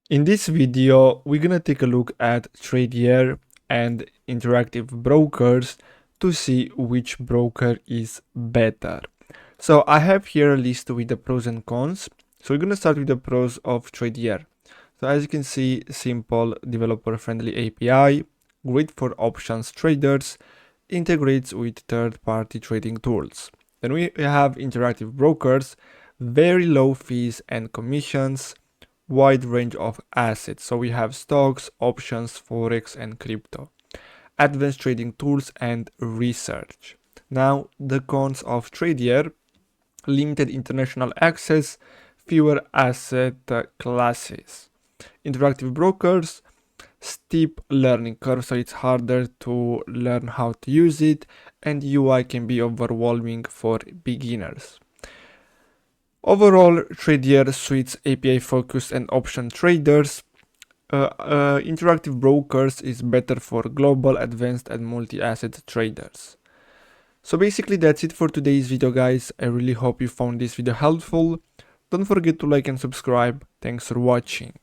In this video, we're gonna take a look at Tradier and Interactive Brokers to see which broker is better. So I have here a list with the pros and cons. So we're gonna start with the pros of Tradier. So as you can see, simple, developer-friendly API, great for options traders, integrates with third-party trading tools. Then we have Interactive Brokers, very low fees and commissions, wide range of assets. So we have stocks, options, forex, and crypto, advanced trading tools, and research. Now, the cons of Tradier: limited international access, fewer asset classes. Interactive brokers, steep learning curve, so it's harder to learn how to use it, and UI can be overwhelming for beginners. Overall, Tradier suits API focused and option traders. Interactive brokers is better for global, advanced, and multi-asset traders. So basically that's it for today's video, guys. I really hope you found this video helpful. Don't forget to like and subscribe. Thanks for watching.